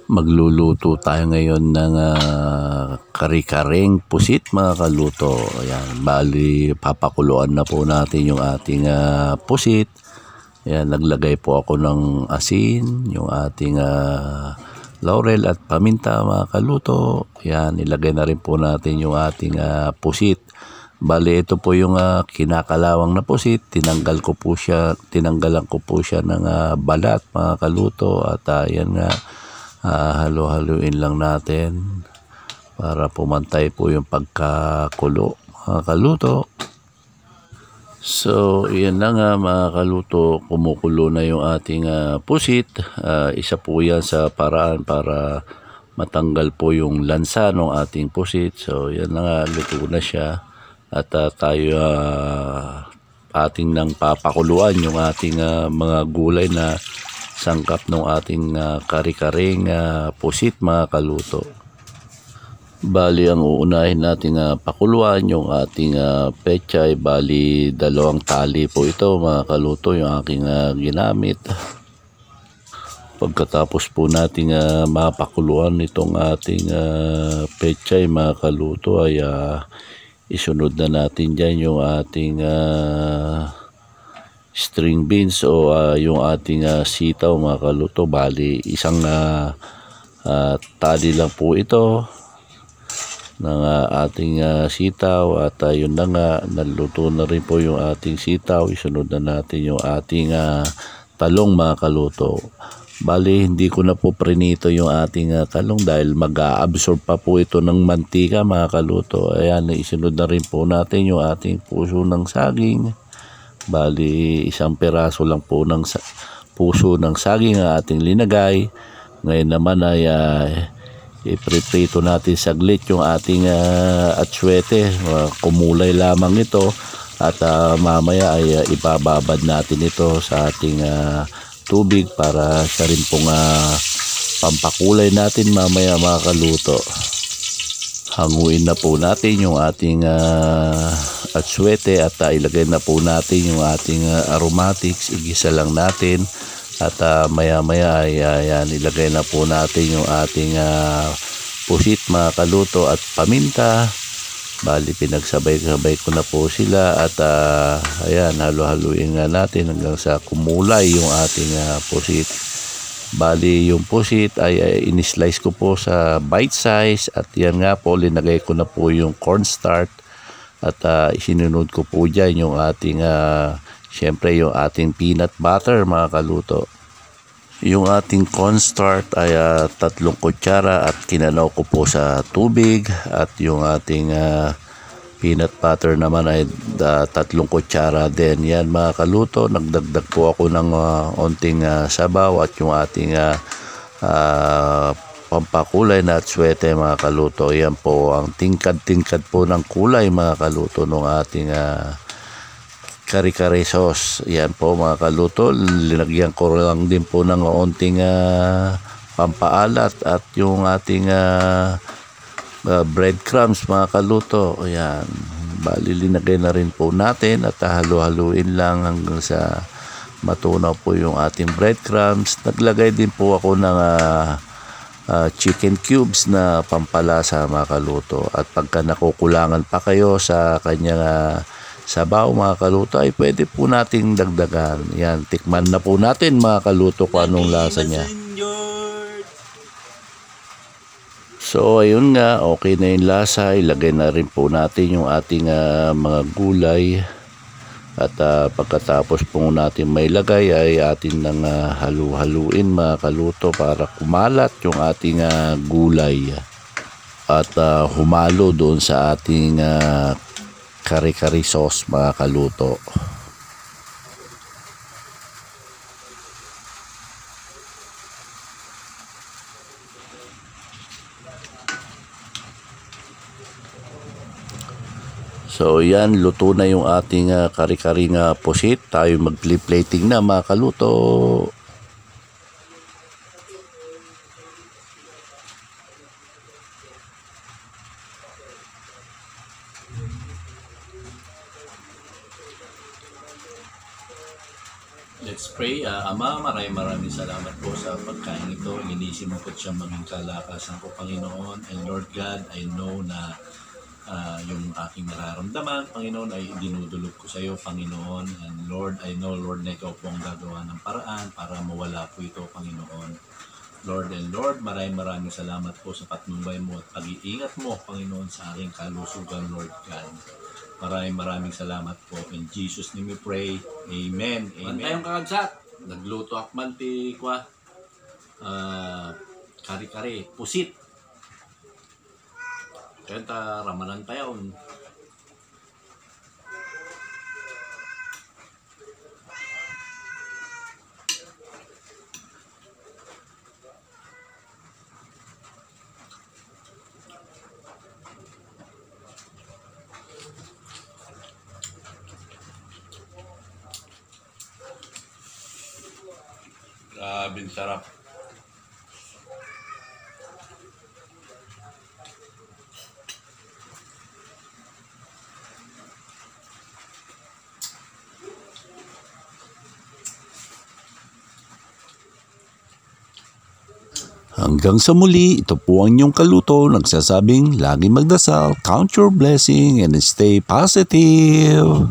Magluluto tayo ngayon ng kare-kareng pusit mga kaluto. Ayan, bali papakuluan na po natin yung ating pusit. Ayan, naglagay po ako ng asin, yung ating laurel at paminta mga kaluto. Ayan, ilagay na rin po natin yung ating pusit. Bali ito po yung kinakalawang na pusit. Tinanggalan ko po siya ng balat mga kaluto at ayan nga. Halo-haluin lang natin para pumantay po yung pagkakulo mga kaluto. So yan na nga mga kaluto, kumukulo na yung ating pusit. Isa po yan sa paraan para matanggal po yung lansa ng ating pusit. So yan na nga, luto na siya at tayo ating nang papakuluan yung ating mga gulay na sangkap ng ating kare-kareng pusit mga kaluto. Bali ang uunahin nating pakuluan yung ating pechay. Bali 2 tali po ito mga kaluto yung aking ginamit. Pagkatapos po nating mapakuluan itong ating pechay mga kaluto ay isunod na natin dyan yung ating string beans o yung ating sitaw mga kaluto. Bali isang tali lang po ito ng ating sitaw at yun na nga, naluto na rin po yung ating sitaw. Isunod na natin yung ating talong mga kaluto. Bali hindi ko na po prinito yung ating talong dahil mag-absorb pa po ito ng mantika mga kaluto. Ayan, isunod na rin po natin yung ating puso ng saging. Bali 1 peraso lang po ng puso ng saging ang ating linagay. Ngayon naman ay iprito natin saglit yung ating atsuete. Kumulay lamang ito at mamaya ay ibababad natin ito sa ating tubig para siya rin pong pampakulay natin mamaya mga kaluto. Hanguin na po natin yung ating atsuete at ilagay na po natin yung ating aromatics. Igisa lang natin at maya-maya ay ilagay na po natin yung ating pusit mga kaluto at paminta. Bali pinagsabay-sabay ko na po sila at ayan, halo-haluin nga natin hanggang sa kumulay yung ating pusit. Bali yung pusit ay in-slice ko po sa bite size at yan nga po, linagay ko na po yung cornstarch at isinunod ko po dyan yung ating syempre yung ating peanut butter mga kaluto. Yung ating cornstarch ay 3 kutsara at kinanaw ko po sa tubig at yung ating peanut butter naman ay 3 kutsara din. Yan mga kaluto, nagdagdag po ako ng onting sabaw at yung ating pampakulay na atsuete mga kaluto. Yan po ang tingkad-tingkad po ng kulay mga kaluto ng ating kare-kare sauce. Yan po mga kaluto, linagyan ko lang din po ng onting pampaalat at yung ating breadcrumbs mga kaluto. Ayan, bali linagay na rin po natin at halo-haluin lang hanggang sa matunaw po yung ating breadcrumbs. Naglagay din po ako ng chicken cubes na pampalasa mga kaluto at pagka nakukulangan pa kayo sa kanyang sabaw mga kaluto ay pwede po nating dagdagan. Yan, tikman na po natin mga kaluto kung anong lasa niya. So ayun nga, okay na yung lasa. Ilagay na rin po natin yung ating mga gulay at pagkatapos po natin may lagay ay atin nang halu-haluin mga kaluto para kumalat yung ating gulay at humalo doon sa ating kare-kare sauce mga kaluto. So yan, luto na yung ating kare-kareng pusit. Tayo mag-plating na mga kaluto. Let's pray. Ama, maraming salamat po sa pagkain ito. Linisin mo po siya maging kalakasan ko, Panginoon. And Lord God, I know na yung aking nararamdaman, Panginoon, ay dinudulog ko sa iyo, Panginoon. And Lord, I know, Lord, na ikaw po ang gagawa ng paraan para mawala po ito, Panginoon. Lord and Lord, maraming salamat po sa patnubay mo at pag-iingat mo, Panginoon, sa aking kalusugan, Lord God. Maraming salamat po. In Jesus' name we pray. Amen. Amen. Tayong kakagsat. Nagluto akman ti kwa. Kari-kari. Pusit. Kaya ta ramanan tayo. Grabing sarap. Hanggang sa muli, ito po ang inyong kaluto nagsasabing lagi magdasal, count your blessing and stay positive.